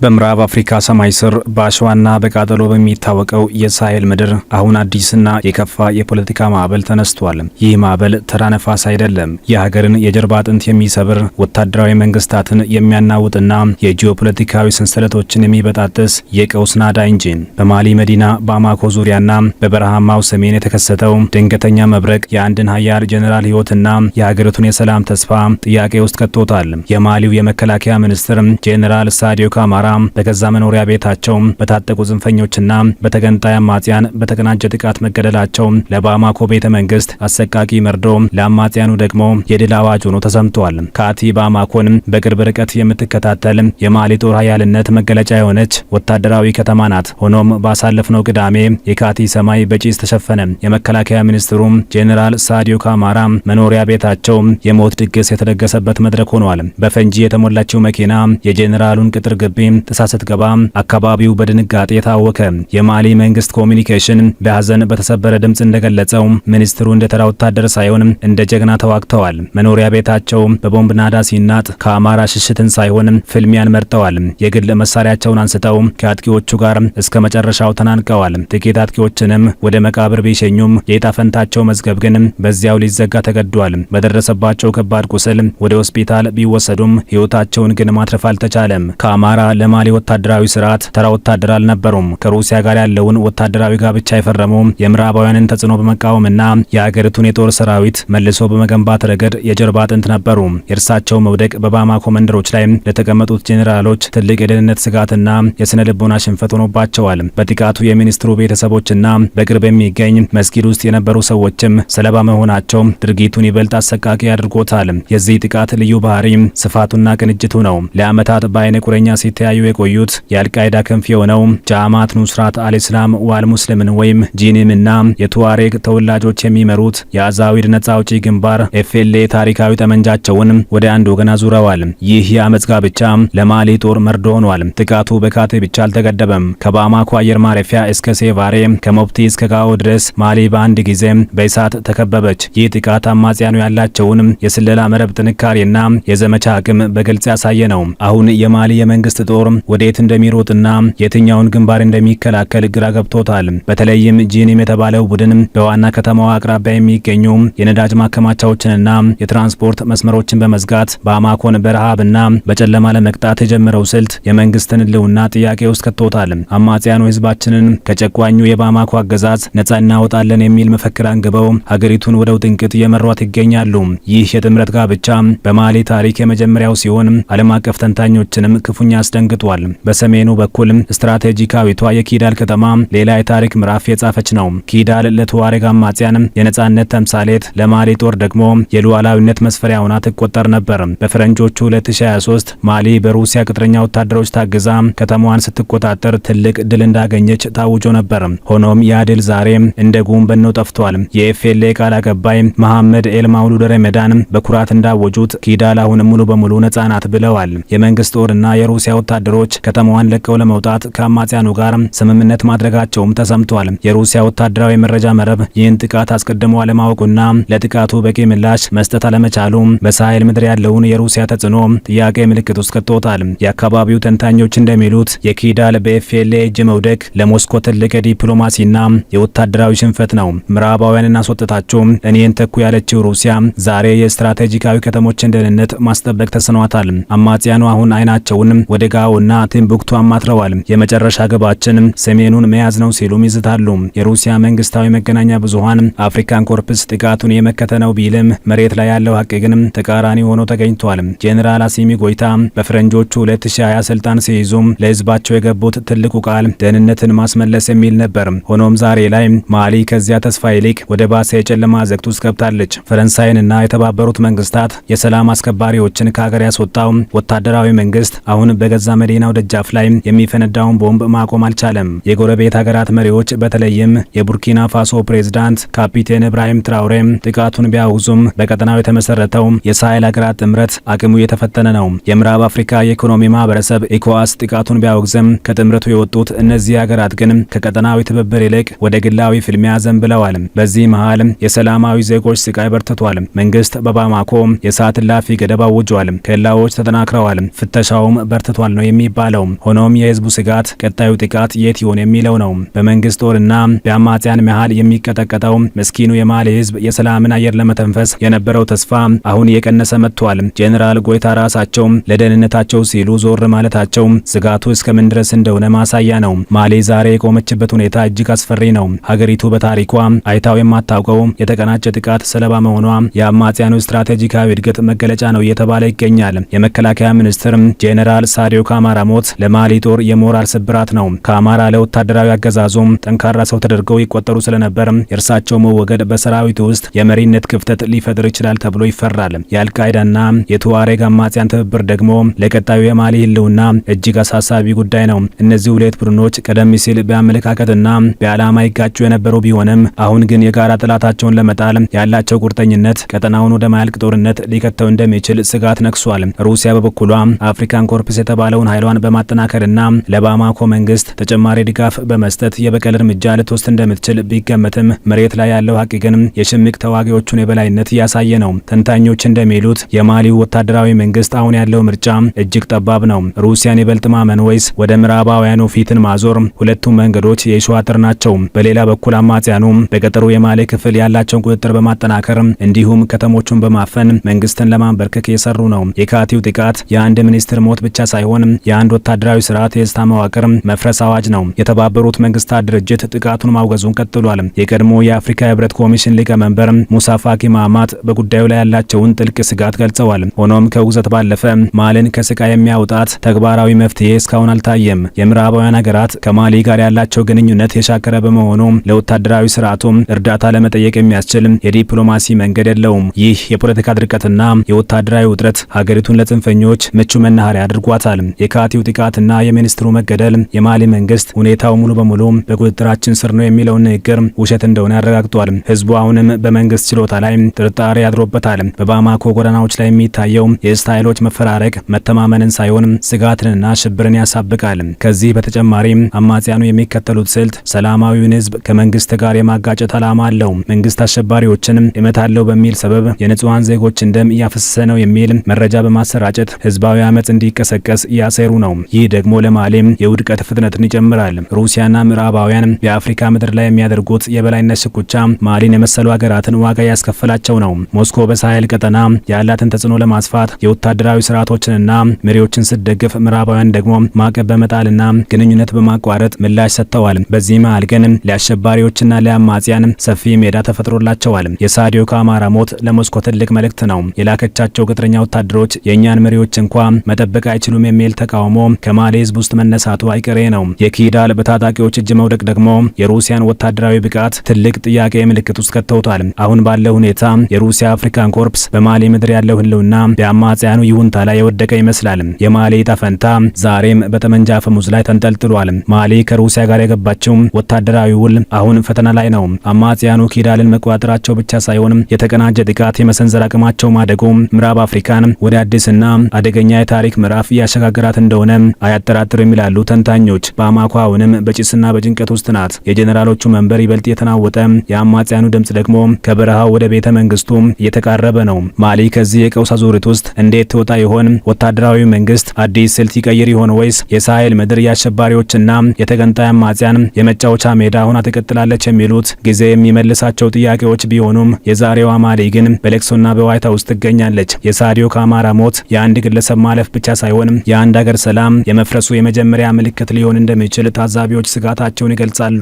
በምዕራብ አፍሪካ ሰማይ ስር በአሸዋና በቃጠሎ በሚታወቀው የሳሄል ምድር አሁን አዲስና የከፋ የፖለቲካ ማዕበል ተነስቷል። ይህ ማዕበል ተራ ነፋስ አይደለም። የሀገርን የጀርባ አጥንት የሚሰብር ወታደራዊ መንግስታትን የሚያናውጥና የጂኦፖለቲካዊ ሰንሰለቶችን የሚበጣጥስ የቀውስ ናዳ እንጂ። በማሊ መዲና ባማኮ ዙሪያና በበረሃማው ሰሜን የተከሰተው ድንገተኛ መብረቅ የአንድን ሀያል ጄኔራል ህይወትና የሀገሪቱን የሰላም ተስፋ ጥያቄ ውስጥ ከቶታል። የማሊው የመከላከያ ሚኒስትር ጄኔራል ሳዲዮ ካማራ በገዛ መኖሪያ ቤታቸው በታጠቁ ጽንፈኞችና በተገንጣይ አማጽያን በተቀናጀ ጥቃት መገደላቸው ለባማኮ ቤተ መንግስት አሰቃቂ መርዶ፣ ለአማጽያኑ ደግሞ የድል አዋጅ ሆኖ ተሰምቷል። ካቲ ባማኮን በቅርብ ርቀት የምትከታተል የማሊ ጦር ኃያልነት መገለጫ የሆነች ወታደራዊ ከተማ ናት። ሆኖም ባሳለፍነው ቅዳሜ የካቲ ሰማይ በጭስ ተሸፈነ። የመከላከያ ሚኒስትሩ ጄኔራል ሳዲዮ ካማራ መኖሪያ ቤታቸው የሞት ድግስ የተደገሰበት መድረክ ሆኗል። በፈንጂ የተሞላችው መኪና የጄኔራሉን ቅጥር ግቢ ጥሳ ስትገባ አካባቢው በድንጋጤ ታወከ። የማሊ መንግስት ኮሚኒኬሽን በሐዘን በተሰበረ ድምጽ እንደገለጸው ሚኒስትሩ እንደ ተራ ወታደር ሳይሆን እንደ ጀግና ተዋግተዋል። መኖሪያ ቤታቸው በቦምብ ናዳ ሲናጥ ከአማራ ሽሽትን ሳይሆን ፍልሚያን መርጠዋል። የግል መሳሪያቸውን አንስተው ከአጥቂዎቹ ጋር እስከ መጨረሻው ተናንቀዋል። ጥቂት አጥቂዎችንም ወደ መቃብር ቢሸኙም የዕጣ ፈንታቸው መዝገብ ግን በዚያው ሊዘጋ ተገዷል። በደረሰባቸው ከባድ ቁስል ወደ ሆስፒታል ቢወሰዱም ህይወታቸውን ግን ማትረፍ አልተቻለም። ከአማራ ለማሊ ወታደራዊ ስርዓት ተራ ወታደር አልነበሩም። ከሩሲያ ጋር ያለውን ወታደራዊ ጋብቻ የፈረሙ የምዕራባውያንን ተጽዕኖ በመቃወምና የሀገሪቱን የጦር ሰራዊት መልሶ በመገንባት ረገድ የጀርባ አጥንት ነበሩ። የእርሳቸው መውደቅ በባማኮ መንደሮች ላይ ለተቀመጡት ጄኔራሎች ትልቅ የደህንነት ስጋትና የስነ ልቦና ሽንፈት ሆኖባቸዋል። በጥቃቱ የሚኒስትሩ ቤተሰቦችና በቅርብ የሚገኝ መስጊድ ውስጥ የነበሩ ሰዎችም ሰለባ መሆናቸው ድርጊቱን ይበልጥ አሰቃቂ አድርጎታል። የዚህ ጥቃት ልዩ ባህሪ ስፋቱና ቅንጅቱ ነው። ለዓመታት በአይነ ቁረኛ ሲተያዩ የቆዩት የአልቃይዳ ክንፍ የሆነው ጃማት ኑስራት አልኢስላም ዋል ሙስሊምን ወይም ጂኒምና የቱዋሬግ ተወላጆች የሚመሩት የአዛዊድ ነጻ አውጪ ግንባር ኤፍኤልኤ ታሪካዊ ጠመንጃቸውን ወደ አንድ ወገን አዙረዋል። ይህ የአመጽ ጋብቻ ለማሊ ጦር መርዶ ሆኗል። ጥቃቱ በካቴ ብቻ አልተገደበም። ከባማኮ አየር ማረፊያ እስከ ሴቫሬ፣ ከሞፕቲ እስከ ጋኦ ድረስ ማሊ በአንድ ጊዜ በእሳት ተከበበች። ይህ ጥቃት አማጽያኑ ያላቸውን የስለላ መረብ ጥንካሬና የዘመቻ አቅም በግልጽ ያሳየ ነው። አሁን የማሊ የመንግስት ጦር ወዴት እንደሚሮጥና የትኛውን ግንባር እንደሚከላከል ግራ ገብቶታል። በተለይም ጂኒም የተባለው ቡድን በዋና ከተማዋ አቅራቢያ የሚገኙ የነዳጅ ማከማቻዎችንና የትራንስፖርት መስመሮችን በመዝጋት ባማኮን በረሃብና በጨለማ ለመቅጣት የጀመረው ስልት የመንግስትን ህልውና ጥያቄ ውስጥ ከቶታል። አማጽያኑ ህዝባችንን ከጨቋኙ የባማኮ አገዛዝ ነጻ እናወጣለን የሚል መፈክር አንግበው ሀገሪቱን ወደ ውጥንቅጥ እየመሯት ይገኛሉ። ይህ የጥምረት ጋብቻ በማሊ ታሪክ የመጀመሪያው ሲሆን ዓለም አቀፍ ተንታኞችንም ክፉኛ አስደንግጧል። በሰሜኑ በኩል ስትራቴጂካዊቷ የኪዳል ከተማ ሌላ የታሪክ ምዕራፍ የጻፈች ነው። ኪዳል ለቱዋሬግ አማጽያን የነጻነት ተምሳሌት፣ ለማሊ ጦር ደግሞ የሉዓላዊነት መስፈሪያ ሆና ትቆጠር ነበር። በፈረንጆቹ 2023 ማሊ በሩሲያ ቅጥረኛ ወታደሮች ታግዛ ከተማዋን ስትቆጣጠር ትልቅ ድል እንዳገኘች ታውጆ ነበር። ሆኖም ያ ድል ዛሬ እንደ ጉም በኖ ጠፍቷል። የኤፍኤልኤ ቃል አቀባይ መሐመድ ኤል ማውሉድ ረመዳን በኩራት እንዳወጁት ኪዳል አሁን ሙሉ በሙሉ ነጻ ናት ብለዋል። የመንግስት ጦርና የሩሲያ ወታደሮች ከተማዋን ለቀው ለመውጣት ከአማጽያኑ ጋር ስምምነት ማድረጋቸውም ተሰምቷል። የሩሲያ ወታደራዊ መረጃ መረብ ይህን ጥቃት አስቀድሞ አለማወቁና ለጥቃቱ በቂ ምላሽ መስጠት አለመቻሉ በሳሄል ምድር ያለውን የሩሲያ ተጽዕኖ ጥያቄ ምልክት ውስጥ ከቶታል። የአካባቢው ተንታኞች እንደሚሉት የኪዳል በኤፍኤልኤ እጅ መውደቅ ለሞስኮ ትልቅ የዲፕሎማሲና የወታደራዊ ሽንፈት ነው። ምዕራባውያንን አስወጥታቸው እኔን ተኩ ያለችው ሩሲያ ዛሬ የስትራቴጂካዊ ከተሞችን ደህንነት ማስጠበቅ ተስኗታል። አማጽያኑ አሁን አይናቸውን ወደ ጋኦና ቲምቡክቱ አማትረዋል። የመጨረሻ ግባችን ሰሜኑን መያዝ ነው ሲሉም ይዝታሉ። የሩሲያ መንግስታዊ መገናኛ ብዙሃን አፍሪካን ኮርፕስ ጥቃቱን የመከተ ነው ቢልም መሬት ላይ ያለው ሀቅ ግን ተቃራኒ ሆኖ ተገኝቷል። ጄኔራል አሲሚ ጎይታ በፈረንጆቹ 2020 ስልጣን ሲይዙ ለህዝባቸው የገቡት ትልቁ ቃል ደህንነትን ማስመለስ የሚል ነበር። ሆኖም ዛሬ ላይ ማሊ ከዚያ ተስፋ ይልቅ ወደ ባሰ የጨለማ ዘግት ውስጥ ገብታለች። ፈረንሳይንና የተባበሩት መንግስታት የሰላም አስከባሪዎችን ከሀገር ያስወጣው ወታደራዊ መንግስት አሁን በገዛ መዲናው ደጃፍ ላይ የሚፈነዳውን ቦምብ ማቆም አልቻለም። የጎረቤት ሀገራት መሪዎች በተለይም የቡርኪና ፋሶ ፕሬዝዳንት ካፒቴን ኢብራሂም ትራውሬ ጥቃቱን ቢያውዙም በቀጠናው የተመሰረተው የሳሄል ሀገራት ጥምረት አቅሙ የተፈተነ ነው። የምዕራብ አፍሪካ የኢኮኖሚ ማህበረሰብ ኢኮዋስ ጥቃቱን ቢያወግዝም ከጥምረቱ የወጡት እነዚህ ሀገራት ግን ከቀጠናዊ ትብብር ይልቅ ወደ ግላዊ ፍልሚያ ዘንብለዋል። በዚህ መሃል የሰላማዊ ዜጎች ስቃይ በርትቷል። መንግስት በባማኮ የሰዓት እላፊ ገደብ አውጇል። ኬላዎች ተጠናክረዋል። ፍተሻውም በርትቷል ነው የሚባለው። ሆኖም የህዝቡ ስጋት ቀጣዩ ጥቃት የት ይሆን የሚለው ነው። በመንግስት ጦርና በአማጽያን መሃል የሚቀጠቀጠው ምስኪኑ የማሊ ህዝብ የሰላምን አየር ለመተንፈስ የነበረው ተስፋ አሁን እየቀነሰ መጥቷል። ጄኔራል ጎይታ ራሳቸው ለደህንነታቸው ሲሉ ዞር ማለታቸው ስጋቱ እስከምን ድረስ እንደሆነ ማሳያ ነው። ማሊ ዛሬ የቆመችበት ሁኔታ እጅግ አስፈሪ ነው። ሀገሪቱ በታሪኳ አይታው የማታውቀው የተቀናጀ ጥቃት ሰለባ መሆኗ የአማጽያኑ ስትራቴጂካዊ እድገት መገለጫ ነው እየተባለ ይገኛል። የመከላከያ ሚኒስትር ጄኔራል ሳዲዮ ካማራ ሞት ለማሊ ጦር የሞራል ስብራት ነው። ካማራ ለወታደራዊ አገዛዙ ጠንካራ ሰው ተደርገው ይቆጠሩ ስለነበር የእርሳቸው መወገድ በሰራዊቱ ውስጥ የመሪነት ክፍተት ሊፈጥር ይችላል ተብሎ ይፈራል። የአልቃይዳና የቱዋሬግ አማጽያን ትብብር ደግሞ ለቀጣዩ የማሊ ህልውና እጅግ አሳሳቢ ጉዳይ ነው። እነዚህ ሁለት ቡድኖች ቀደም ሲል በአመለካከትና በዓላማ ይጋጩ የነበሩ ቢሆንም አሁን ግን የጋራ ጠላታቸውን ለመጣል ያላቸው ቁርጠኝነት ቀጠናውን ወደ ማያልቅ ጦርነት ሊከተው እንደሚችል ስጋት ነክሷል። ሩሲያ በበኩሏ አፍሪካን ኮርፕስ የተባለውን ኃይሏን በማጠናከርና ለባማኮ መንግስት ተጨማሪ ድጋፍ በመስጠት የበቀል እርምጃ ልትወስድ እንደምትችል ቢገመትም መሬት ላይ ያለው ሀቅ ግን የሽምቅ ተዋጊዎቹን የበላይነት እያሳየ ነው። ተንታኞች እንደሚሉት የማሊው ወታደራዊ መንግስት አሁን ያለው ምርጫ እጅግ ጠባብ ነው። ሩሲያን ይበልጥ ማመን ወይስ ወደ ምዕራባውያኑ ፊትን ማዞር? ሁለቱም መንገዶች የሸዋጥር ናቸው። በሌላ በኩል አማጽያኑ በገጠሩ የማሊ ክፍል ያላቸውን ቁጥጥር በማጠናከር እንዲሁም ከተሞቹን በማፈን መንግስትን ለማንበርከክ እየሰሩ ነው። የካቲው ጥቃት የአንድ ሚኒስትር ሞት ብቻ ሳይሆን የአንድ ወታደራዊ ስርዓት የጸጥታ መዋቅር መፍረስ አዋጅ ነው። የተባበሩት መንግስታት ድርጅት ጥቃቱን ማውገዙን ቀጥሏል። የቀድሞ የአፍሪካ ህብረት ኮሚሽን ሊቀመንበር ሙሳ ፋኪ ማማት በጉዳዩ ላይ ያላቸውን ጥልቅ ስጋት ገልጸዋል። ሆኖም ከውግዘት ባለፈ ማሊን ከስቃይ የሚያውጣት ተግባራዊ መፍትሄ እስካሁን አልታየም። የምዕራባውያን ሀገራት ከማሊ ጋር ያላቸው ግንኙነት የሻከረ በመሆኑ ለወታደራዊ ስርዓቱ እርዳታ ለመጠየቅ የሚያስችል የዲፕሎማሲ መንገድ የለውም። ይህ የፖለቲካ ድርቀትና የወታደራዊ ውጥረት ሀገሪቱን ለጽንፈኞች ምቹ መናኸሪያ አድርጓታል። የካቲው ጥቃትና የሚኒስትሩ መገደል የማሊ መንግስት ሁኔታው ሙሉ በሙሉ በቁጥጥራችን ስር ነው የሚለውን ንግግር ውሸት እንደሆነ ያረጋግጧል። ህዝቡ አሁንም በመንግስት ችሎታ ላይ ጥርጣሬ ያድሮበታል። በባማኮ ጎዳናዎች ላይ የሚታየው የስታይሎች መፈራረቅ መተማመንን ሳይሆን ስጋትንና ሽብርን ያሳብቃል። ከዚህ በተጨማሪ አማጽያኑ የሚከተሉት ስልት ሰላማዊውን ህዝብ ከመንግስት ጋር የማጋጨት ዓላማ አለው። መንግስት አሸባሪዎችን እመታለሁ በሚል ሰበብ የንጹሃን ዜጎችን ደም እያፈሰሰ ነው የሚል መረጃ በማሰራጨት ህዝባዊ አመጽ እንዲቀሰቀስ እያሰሩ ነው። ይህ ደግሞ ለማሊ የውድቀት ፍጥነትን ይጨምራል። ሩሲያና ምዕራባውያን የአፍሪካ ምድር ላይ የሚያደርጉት የበላይነት ሽኩቻ ማሊን የመሰሉ ሀገራትን ዋጋ ያስከፈላቸው ነው። ሞስኮ በሳሄል ቀጠና ያላትን ተጽዕኖ ለማስፋት የወታደራዊ ስርዓቶችንና መሪዎችን ስትደግፍ፣ ምዕራባውያን ደግሞ ማዕቀብ በመጣልና ግንኙነት በማቋረጥ ምላሽ ሰጥተዋል። በዚህ መሃል ግን ለአሸባሪዎችና ለአማጽያን ሰፊ ሜዳ ተፈጥሮላቸዋል። የሳዲዮ ካማራ ሞት ለሞስኮ ትልቅ መልእክት ነው። የላከቻቸው ቅጥረኛ ወታደሮች የእኛን መሪዎች እንኳ መጠበቅ አይችሉም የሚል ተቃውሞ ከማሊ ህዝብ ውስጥ መነሳቱ አይቀሬ ነው። የኪዳል በታጣቂዎች እጅ መውደቅ ደግሞ የሩሲያን ወታደራዊ ብቃት ትልቅ ጥያቄ ምልክት ውስጥ ከተውታል። አሁን ባለው ሁኔታ የሩሲያ አፍሪካን ኮርፕስ በማሊ ምድር ያለው ህልውና በአማጽያኑ ይሁንታ ላይ የወደቀ ይመስላል። የማሊ ዕጣ ፈንታ ዛሬም በጠመንጃ አፈሙዝ ላይ ተንጠልጥሏል። ማሊ ከሩሲያ ጋር የገባችው ወታደራዊ ውል አሁን ፈተና ላይ ነው። አማጽያኑ ኪዳልን መቆጣጠራቸው ብቻ ሳይሆን የተቀናጀ ጥቃት የመሰንዘር አቅማቸው ማደጉ ምዕራብ አፍሪካን ወደ አዲስና አደገኛ የታሪክ ምዕራፍ እያሸጋገራት እንደሆነ አያጠራጥርም ይላሉ ተንታኞች። ባማኮ አሁንም በጭስና በጭንቀት ውስጥ ናት። የጄኔራሎቹ መንበር ይበልጥ የተናወጠ፣ የአማጽያኑ ድምጽ ደግሞ ከበረሃው ወደ ቤተ መንግስቱ እየተቃረበ ነው። ማሊ ከዚህ የቀውስ አዙሪት ውስጥ እንዴት ትወጣ ይሆን? ወታደራዊ መንግስት አዲስ ስልት ይቀይር ይሆን ወይስ የሳሄል ምድር የአሸባሪዎችና የተገንጣይ አማጽያን የመጫወቻ ሜዳ ሆና ትቀጥላለች? የሚሉት ጊዜ የሚመልሳቸው ጥያቄዎች ቢሆኑም የዛሬዋ ማሊ ግን በለቅሶና በዋይታ ውስጥ ትገኛለች። የሳዲዮ ካማራ ሞት የአንድ ግለሰብ ማለፍ ብቻ ሳይሆን የአንድ ሀገር ሰላም የመፍረሱ የመጀመሪያ ምልክት ሊሆን እንደሚችል ታዛቢዎች ስጋታቸውን ይገልጻሉ።